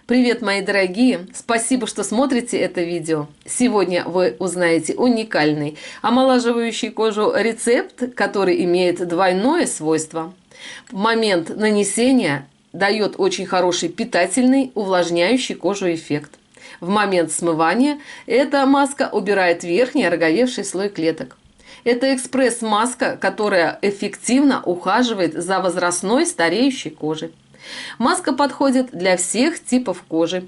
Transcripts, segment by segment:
Привет, мои дорогие! Спасибо, что смотрите это видео. Сегодня вы узнаете уникальный омолаживающий кожу рецепт, который имеет двойное свойство. В момент нанесения дает очень хороший питательный, увлажняющий кожу эффект. В момент смывания эта маска убирает верхний ороговевший слой клеток. Это экспресс-маска, которая эффективно ухаживает за возрастной стареющей кожей. Маска подходит для всех типов кожи.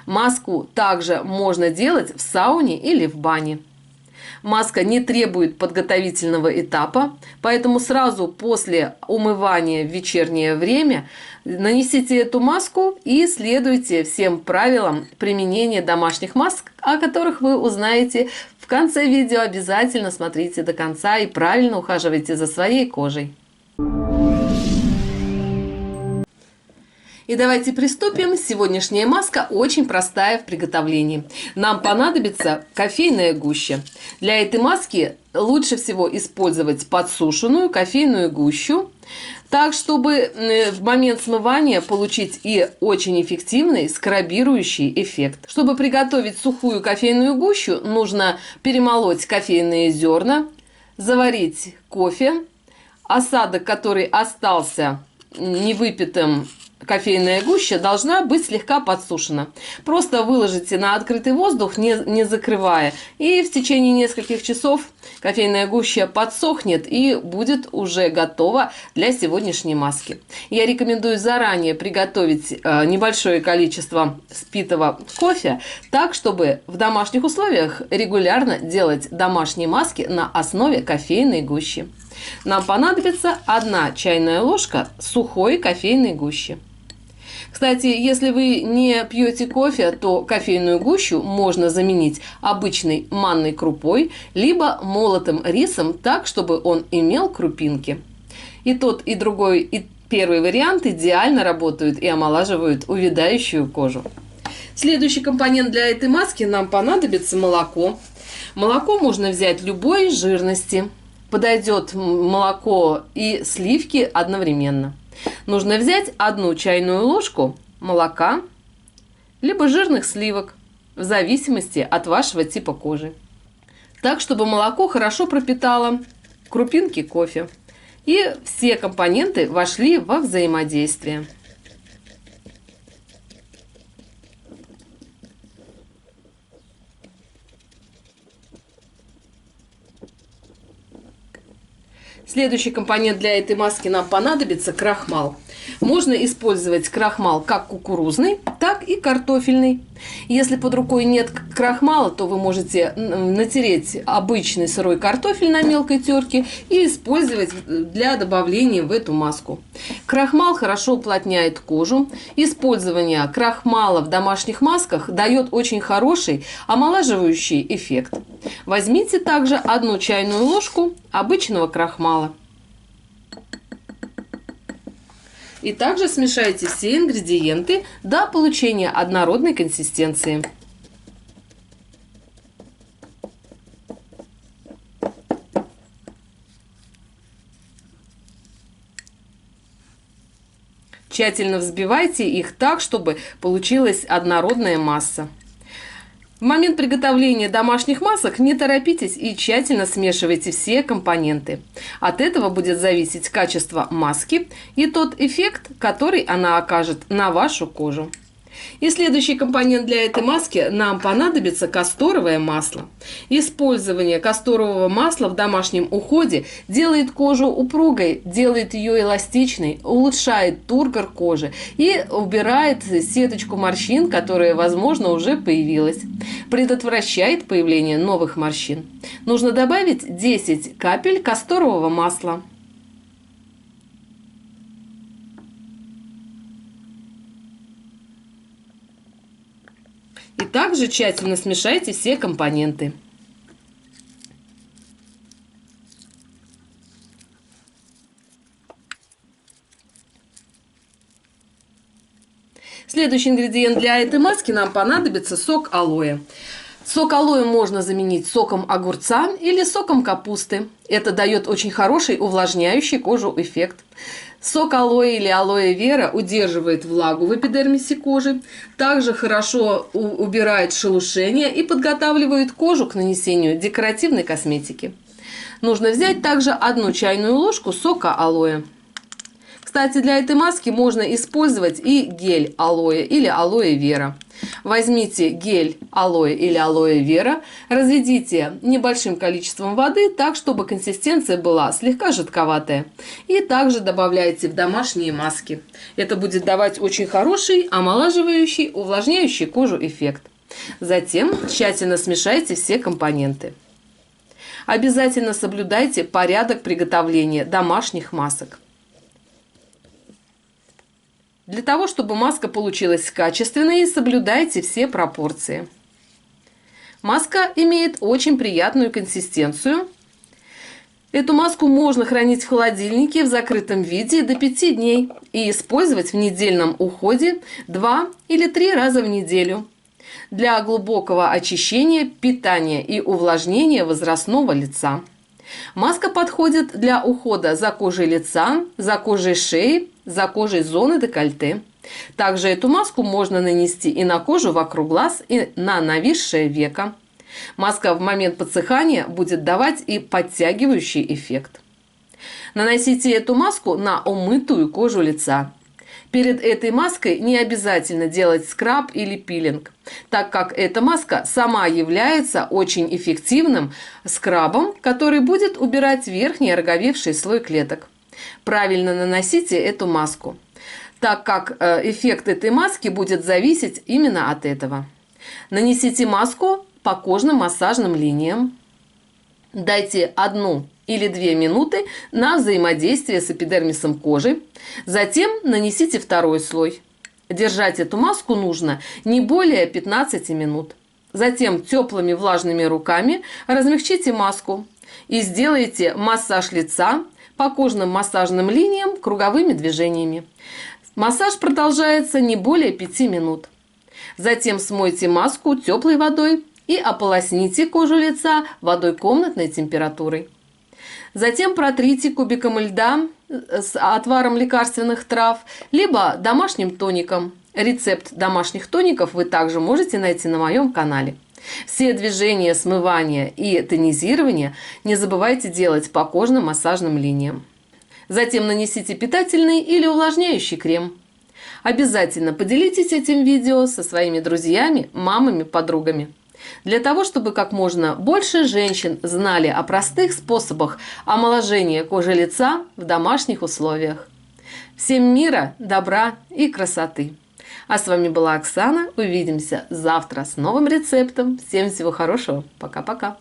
Маску также можно делать в сауне или в бане. Маска не требует подготовительного этапа, поэтому сразу после умывания в вечернее время нанесите эту маску и следуйте всем правилам применения домашних масок, о которых вы узнаете в конце видео. Обязательно смотрите до конца и правильно ухаживайте за своей кожей. И давайте приступим. Сегодняшняя маска очень простая в приготовлении. Нам понадобится кофейная гуща. Для этой маски лучше всего использовать подсушенную кофейную гущу, так чтобы в момент смывания получить и очень эффективный скрабирующий эффект. Чтобы приготовить сухую кофейную гущу, нужно перемолоть кофейные зерна, заварить кофе, осадок, который остался невыпитым, кофейная гуща должна быть слегка подсушена. Просто выложите на открытый воздух, не закрывая. И в течение нескольких часов кофейная гуща подсохнет и будет уже готова для сегодняшней маски. Я рекомендую заранее приготовить небольшое количество спитого кофе, так, чтобы в домашних условиях регулярно делать домашние маски на основе кофейной гущи. Нам понадобится 1 чайная ложка сухой кофейной гущи. Кстати, если вы не пьете кофе, то кофейную гущу можно заменить обычной манной крупой, либо молотым рисом так, чтобы он имел крупинки. И тот, и другой, и первый вариант идеально работают и омолаживают увядающую кожу. Следующий компонент для этой маски нам понадобится молоко. Молоко можно взять любой жирности. Подойдет молоко и сливки одновременно. Нужно взять 1 чайную ложку молока, либо жирных сливок, в зависимости от вашего типа кожи. Так, чтобы молоко хорошо пропитало крупинки кофе и все компоненты вошли во взаимодействие. Следующий компонент для этой маски нам понадобится крахмал. Можно использовать крахмал как кукурузный, так и картофельный. Если под рукой нет крахмала, то вы можете натереть обычный сырой картофель на мелкой терке и использовать для добавления в эту маску. Крахмал хорошо уплотняет кожу. Использование крахмала в домашних масках дает очень хороший омолаживающий эффект. Возьмите также 1 чайную ложку обычного крахмала. И также смешайте все ингредиенты до получения однородной консистенции. Тщательно взбивайте их так, чтобы получилась однородная масса. В момент приготовления домашних масок не торопитесь и тщательно смешивайте все компоненты. От этого будет зависеть качество маски и тот эффект, который она окажет на вашу кожу. И следующий компонент для этой маски нам понадобится касторовое масло. Использование касторового масла в домашнем уходе делает кожу упругой, делает ее эластичной, улучшает тургор кожи и убирает сеточку морщин, которая, возможно, уже появилась. Предотвращает появление новых морщин. Нужно добавить 10 капель касторового масла. И также тщательно смешайте все компоненты. Следующий ингредиент для этой маски нам понадобится сок алоэ. Сок алоэ можно заменить соком огурца или соком капусты. Это дает очень хороший увлажняющий кожу эффект. Сок алоэ или алоэ вера удерживает влагу в эпидермисе кожи, также хорошо убирает шелушение и подготавливает кожу к нанесению декоративной косметики. Нужно взять также 1 чайную ложку сока алоэ. Кстати, для этой маски можно использовать и гель алоэ или алоэ вера. Возьмите гель алоэ или алоэ вера, разведите небольшим количеством воды так, чтобы консистенция была слегка жидковатая. И также добавляйте в домашние маски. Это будет давать очень хороший, омолаживающий, увлажняющий кожу эффект. Затем тщательно смешайте все компоненты. Обязательно соблюдайте порядок приготовления домашних масок. Для того, чтобы маска получилась качественной, соблюдайте все пропорции. Маска имеет очень приятную консистенцию. Эту маску можно хранить в холодильнике в закрытом виде до 5 дней и использовать в недельном уходе 2 или 3 раза в неделю для глубокого очищения, питания и увлажнения возрастного лица. Маска подходит для ухода за кожей лица, за кожей шеи, за кожей зоны декольте. Также эту маску можно нанести и на кожу вокруг глаз, и на нависшее веко. Маска в момент подсыхания будет давать и подтягивающий эффект. Наносите эту маску на умытую кожу лица. Перед этой маской не обязательно делать скраб или пилинг, так как эта маска сама является очень эффективным скрабом, который будет убирать верхний ороговевший слой клеток. Правильно наносите эту маску, так как эффект этой маски будет зависеть именно от этого. Нанесите маску по кожным массажным линиям. Дайте 1 или 2 минуты на взаимодействие с эпидермисом кожи. Затем нанесите 2 слой. Держать эту маску нужно не более 15 минут. Затем теплыми влажными руками размягчите маску и сделайте массаж лица по кожным массажным линиям круговыми движениями. Массаж продолжается не более 5 минут. Затем смойте маску теплой водой и ополосните кожу лица водой комнатной температуры. Затем протрите кубиком льда с отваром лекарственных трав, либо домашним тоником. Рецепт домашних тоников вы также можете найти на моем канале. Все движения смывания и тонизирования не забывайте делать по кожным массажным линиям. Затем нанесите питательный или увлажняющий крем. Обязательно поделитесь этим видео со своими друзьями, мамами, подругами. Для того, чтобы как можно больше женщин знали о простых способах омоложения кожи лица в домашних условиях. Всем мира, добра и красоты! А с вами была Оксана. Увидимся завтра с новым рецептом. Всем всего хорошего. Пока-пока.